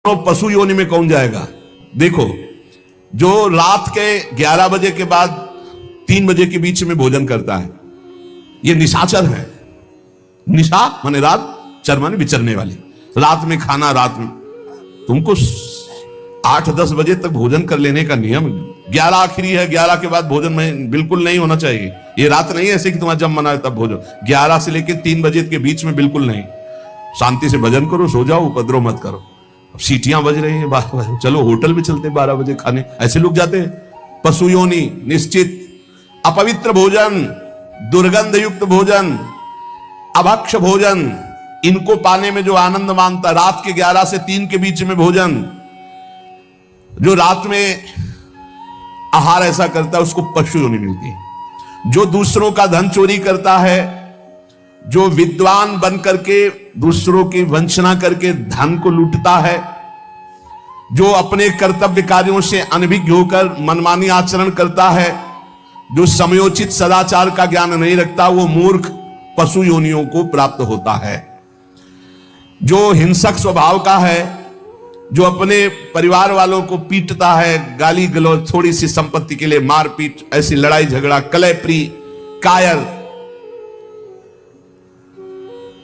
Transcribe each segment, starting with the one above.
तो पशु योनि में कौन जाएगा? देखो, जो रात के 11 बजे के बाद 3 बजे के बीच में भोजन करता है, ये निशाचर है। निशा माने रात, चर माने विचरने वाली। रात में खाना, रात में तुमको 8-10 बजे तक भोजन कर लेने का नियम। 11 आखिरी है, 11 के बाद भोजन में बिल्कुल नहीं होना चाहिए। ये रात नहीं है ऐसे कि तुम्हारा जब मना है तब भोजन। 11 से लेकर 3 बजे के बीच में बिल्कुल नहीं। शांति से भजन करो, सो जाओ, उपद्रव मत करो। अब सीटियां बज रही हैं 12 बजे, चलो होटल में चलते 12 बजे खाने, ऐसे लोग जाते हैं। पशु योनि निश्चित। अपवित्र भोजन, दुर्गंध युक्त भोजन, अभक्ष भोजन, इनको पाने में जो आनंद मानता, रात के 11 से 3 के बीच में भोजन, जो रात में आहार ऐसा करता है उसको पशु योनि मिलती है। जो दूसरों का धन चोरी करता है, जो विद्वान बन करके दूसरों की वंचना करके धन को लूटता है, जो अपने कर्तव्य कार्यों से अनभिज्ञ होकर मनमानी आचरण करता है, जो समयोचित सदाचार का ज्ञान नहीं रखता, वो मूर्ख पशु योनियों को प्राप्त होता है। जो हिंसक स्वभाव का है, जो अपने परिवार वालों को पीटता है, गाली गलौज, थोड़ी सी संपत्ति के लिए मारपीट, ऐसी लड़ाई झगड़ा, कलहप्रिय, कायर,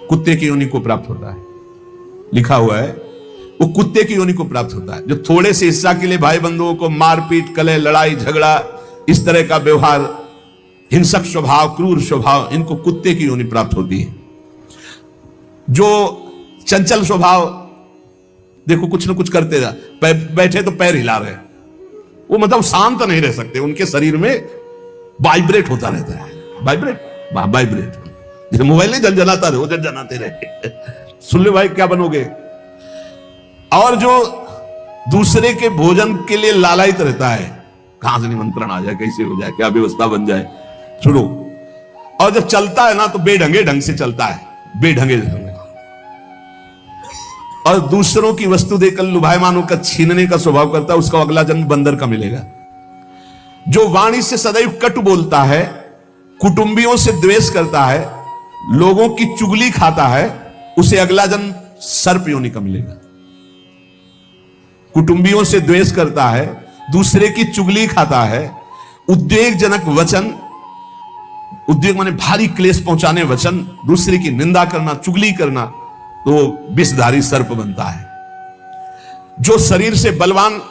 कुत्ते की योनि को प्राप्त होता है। लिखा हुआ है वो कुत्ते की योनि को प्राप्त होता है। जो थोड़े से हिस्सा के लिए भाई बंधुओं को मारपीट, कलह, लड़ाई झगड़ा, इस तरह का व्यवहार, हिंसक स्वभाव, क्रूर स्वभाव, इनको कुत्ते की योनि प्राप्त होती है। जो चंचल स्वभाव, देखो कुछ ना कुछ करते जा, बैठे तो पैर हिला रहे, वो मतलब शांत नहीं रह सकते, उनके शरीर में वाइब्रेट होता रहता है। वाइब्रेट जैसे मोबाइल नहीं जनाता रहे, वो जनाते रहे। सुन ले भाई, क्या बनोगे? और जो दूसरे के भोजन के लिए लालायित रहता है, कहां से निमंत्रण आ जाए, कैसे हो जाए, क्या व्यवस्था बन जाए, सुनो। और जब चलता है ना तो बेढंगे ढंग से चलता है, बेढंगे ढंग। और दूसरों की वस्तु देकर लुभायमान होकर छीनने का स्वभाव करता है, उसका अगला जन्म बंदर का मिलेगा। जो वाणी से सदैव कटु बोलता है, कुटुंबियों से द्वेष करता है, लोगों की चुगली खाता है, उसे अगला जन्म सर्प योनि का मिलेगा। कुटुंबियों से द्वेष करता है, दूसरे की चुगली खाता है, उद्वेगजनक वचन, उद्वेग माने भारी क्लेश पहुंचाने वचन, दूसरे की निंदा करना, चुगली करना, तो विषधारी सर्प बनता है। जो शरीर से बलवान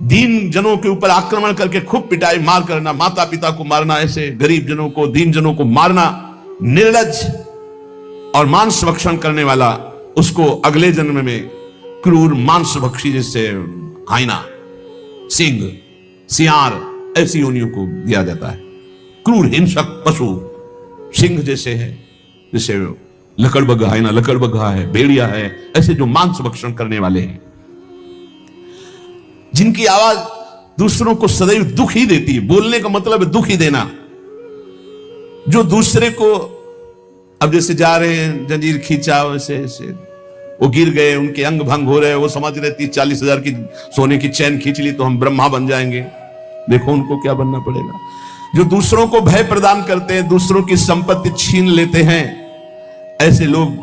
दीन जनों के ऊपर आक्रमण करके खूब पिटाई मार करना, माता पिता को मारना, ऐसे गरीब जनों को, दीन जनों को मारना, निर्लज और मांस भक्षण करने वाला, उसको अगले जन्म में क्रूर मांस भक्षी, जैसे हाइना, सिंह, सियार, ऐसी योनियों को दिया जाता है। क्रूर हिंसक पशु सिंह जैसे है, जैसे लकड़बग्घा, हाइना लकड़बग्घा है, भेड़िया है, ऐसे जो मांस भक्षण करने वाले हैं, जिनकी आवाज दूसरों को सदैव दुख ही देती है। बोलने का मतलब है दुख ही देना। जो दूसरे को, अब जैसे जा रहे हैं, जंजीर खींचा, वैसे ऐसे वो गिर गए, उनके अंग भंग हो रहे, वो समझ रहे 30-40 हजार की सोने की चैन खींच ली तो हम ब्रह्मा बन जाएंगे। देखो उनको क्या बनना पड़ेगा। जो दूसरों को भय प्रदान करते हैं, दूसरों की संपत्ति छीन लेते हैं, ऐसे लोग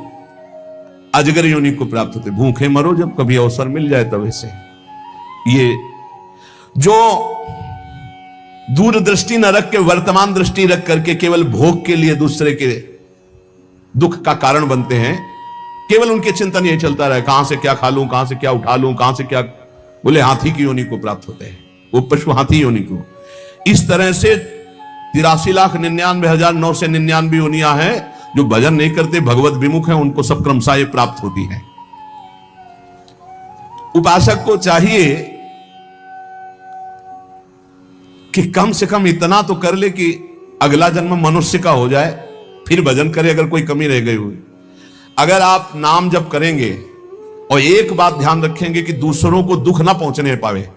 अजगर योनि को प्राप्त होते। भूखे मरो जब कभी अवसर मिल जाए तब। ऐसे ये जो दूरदृष्टि न रख के वर्तमान दृष्टि रख करके केवल भोग के लिए दूसरे के दुख का कारण बनते हैं, केवल उनके चिंतन यही चलता रहे, कहां से क्या खा लूं, कहां से क्या उठा लूं, कहां से क्या, बोले हाथी की योनि को प्राप्त होते हैं, वो पशु हाथी योनि को। इस तरह से 83,99,999 योनियां हैं। जो भजन नहीं करते, भगवत विमुख हैं, उनको सब क्रमशः ये प्राप्त होती है। उपासक को चाहिए कि कम से कम इतना तो कर ले कि अगला जन्म मनुष्य का हो जाए, फिर भजन करे अगर कोई कमी रह गई हुई। अगर आप नाम जप करेंगे और एक बात ध्यान रखेंगे कि दूसरों को दुख ना पहुंचने पावे,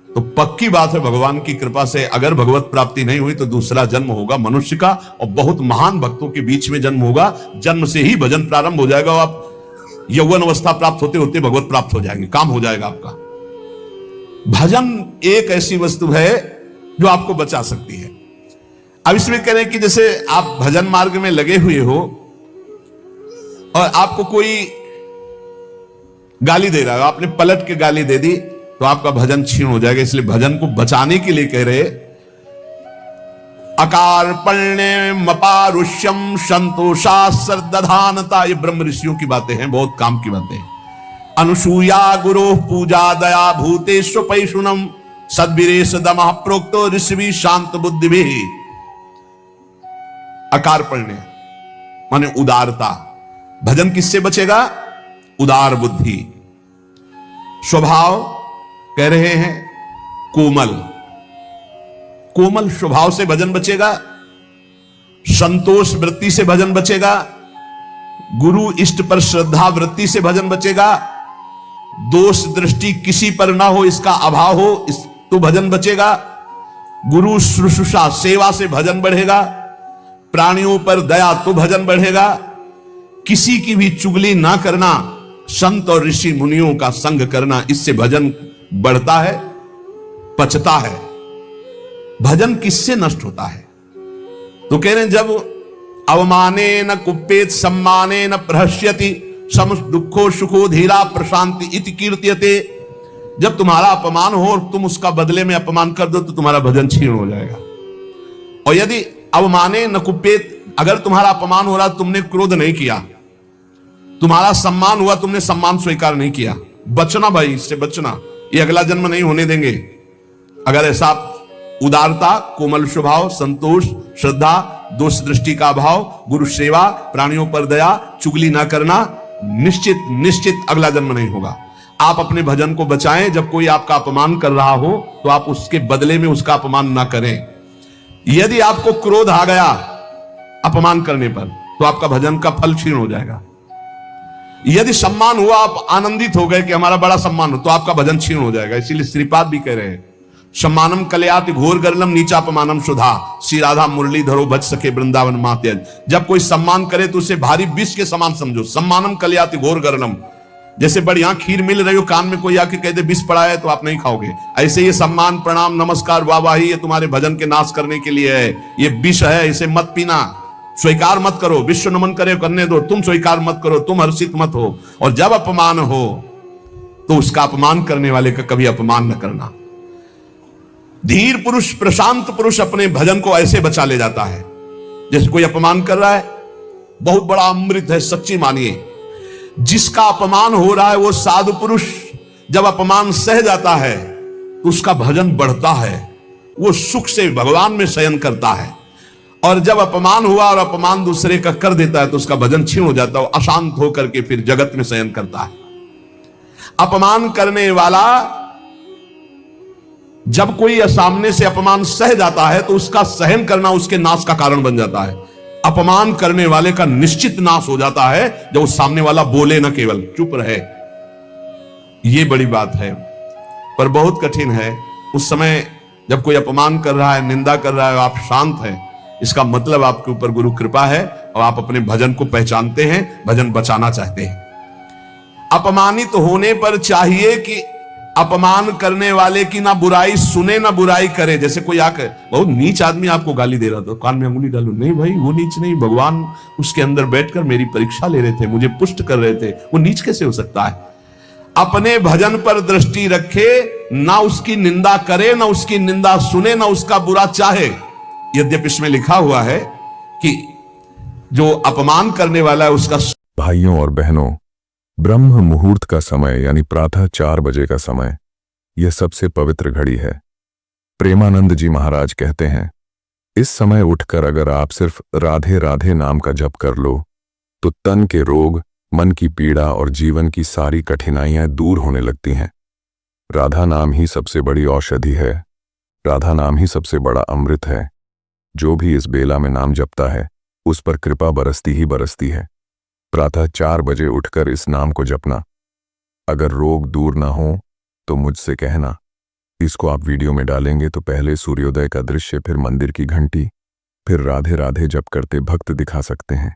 तो पक्की बात है भगवान की कृपा से अगर भगवत प्राप्ति नहीं हुई तो दूसरा जन्म होगा मनुष्य का, और बहुत महान भक्तों के बीच में जन्म होगा। जन्म से ही भजन प्रारंभ हो जाएगा, और आप यौवन अवस्था प्राप्त होते होते भगवत प्राप्त हो जाएंगे, काम हो जाएगा आपका। भजन एक ऐसी वस्तु है जो आपको बचा सकती है। अब इसमें कह रहे हैं कि जैसे आप भजन मार्ग में लगे हुए हो और आपको कोई गाली दे रहा है, आपने पलट के गाली दे दी तो आपका भजन छीन हो जाएगा। इसलिए भजन को बचाने के लिए कह रहे, अकार पण्य मपारुष्यम संतोषा सरदधानता। ये ब्रह्म ऋषियों की बातें हैं, बहुत काम की बातें हैं। अनुसूया गुरु पूजा दया भूतेश पैशुनम सद्वीरेश दमः प्रोक्तो ऋषि शांत बुद्धि भी। अकार पण्य माने उदारता। भजन किससे बचेगा? उदार बुद्धि। स्वभाव कह रहे हैं कोमल, कोमल स्वभाव से भजन बचेगा। संतोष वृत्ति से भजन बचेगा। गुरु इष्ट पर श्रद्धा वृत्ति से भजन बचेगा। दोष दृष्टि किसी पर ना हो, इसका अभाव हो तो भजन बचेगा। गुरु शुश्रूषा सेवा से भजन बढ़ेगा। प्राणियों पर दया तो भजन बढ़ेगा। किसी की भी चुगली ना करना, संत और ऋषि मुनियों का संग करना, इससे भजन बढ़ता है, पचता है। भजन किससे नष्ट होता है? तो कह रहे हैं जब अवमाने न कुप्पेत सम्माने न प्रहस्यति सम दुखो सुखो धीरा प्रशांति इति कीर्त्यते। जब तुम्हारा अपमान हो और तुम उसका बदले में अपमान कर दो तो तुम्हारा भजन छीन हो जाएगा। और यदि अवमाने न कुप्पेत, अगर तुम्हारा अपमान हो रहा, तुमने क्रोध नहीं किया, तुम्हारा सम्मान हुआ, तुमने सम्मान स्वीकार नहीं किया, बचना भाई, इससे बचना, ये अगला जन्म नहीं होने देंगे। अगर ऐसा उदारता, कोमल स्वभाव, संतोष, श्रद्धा, दोष दृष्टि का अभाव, गुरु सेवा, प्राणियों पर दया, चुगली ना करना, निश्चित निश्चित अगला जन्म नहीं होगा। आप अपने भजन को बचाएं। जब कोई आपका अपमान कर रहा हो तो आप उसके बदले में उसका अपमान ना करें। यदि आपको क्रोध आ गया अपमान करने पर तो आपका भजन का फल क्षीण हो जाएगा। यदि सम्मान हुआ, आप आनंदित हो गए कि हमारा बड़ा सम्मान हो, तो आपका भजन क्षीण हो जाएगा। इसीलिए श्रीपाद भी कह रहे हैं, सम्मानम कलयाति घोर गर्लम नीचापमानम सुधा श्री राधा मुरली धरो बच सके वृंदावन मात्यज। जब कोई सम्मान करे तो उसे भारी विष के समान समझो। सम्मानम कलयाति घोर गर्लम, जैसे बढ़िया खीर मिल रही हो, कान में कोई आके कहते विष पड़ा है तो आप नहीं खाओगे, ऐसे ये सम्मान प्रणाम नमस्कार वाहवाही ये तुम्हारे भजन के नाश करने के लिए है, ये विष है, इसे मत पीना, स्वीकार मत करो। विश्व नमन करे करने दो, तुम स्वीकार मत करो, तुम हर्षित मत हो। और जब अपमान हो तो उसका अपमान करने वाले का कभी अपमान न करना। धीर पुरुष, प्रशांत पुरुष अपने भजन को ऐसे बचा ले जाता है। जैसे कोई अपमान कर रहा है, बहुत बड़ा अमृत है, सच्ची मानिए। जिसका अपमान हो रहा है वो साधु पुरुष जब अपमान सह जाता है तो उसका भजन बढ़ता है, वो सुख से भगवान में शयन करता है। और जब अपमान हुआ और अपमान दूसरे का कर देता है तो उसका भजन छीन हो जाता है, वो अशांत होकर के फिर जगत में शयन करता है। अपमान करने वाला जब कोई सामने से अपमान सह जाता है तो उसका सहन करना उसके नाश का कारण बन जाता है। अपमान करने वाले का निश्चित नाश हो जाता है जब उस सामने वाला बोले ना, केवल चुप रहे। ये बड़ी बात है, पर बहुत कठिन है। उस समय जब कोई अपमान कर रहा है, निंदा कर रहा है, आप शांत हैं, इसका मतलब आपके ऊपर गुरु कृपा है और आप अपने भजन को पहचानते हैं, भजन बचाना चाहते हैं। अपमानित होने पर चाहिए कि अपमान करने वाले की ना बुराई सुने ना बुराई करे। जैसे कोई आकर बहुत नीच आदमी आपको गाली दे रहा था, कान में अंगुली डालो, नहीं भाई वो नीच नहीं, भगवान उसके अंदर बैठकर मेरी परीक्षा ले रहे थे, मुझे पुष्ट कर रहे थे, वो नीच कैसे हो सकता है? अपने भजन पर दृष्टि रखे, ना उसकी निंदा करे, ना उसकी निंदा सुने, ना उसका बुरा चाहे। यद्यपि इसमें लिखा हुआ है कि जो अपमान करने वाला है उसका। भाइयों और बहनों, ब्रह्म मुहूर्त का समय यानी प्रातः 4 बजे का समय, यह सबसे पवित्र घड़ी है। प्रेमानंद जी महाराज कहते हैं, इस समय उठकर अगर आप सिर्फ राधे राधे नाम का जप कर लो तो तन के रोग, मन की पीड़ा और जीवन की सारी कठिनाइयां दूर होने लगती हैं। राधा नाम ही सबसे बड़ी औषधि है, राधा नाम ही सबसे बड़ा अमृत है। जो भी इस बेला में नाम जपता है उस पर कृपा बरसती ही बरसती है। प्रातः 4 बजे उठकर इस नाम को जपना। अगर रोग दूर ना हो तो मुझसे कहना। इसको आप वीडियो में डालेंगे तो पहले सूर्योदय का दृश्य, फिर मंदिर की घंटी, फिर राधे राधे जप करते भक्त दिखा सकते हैं।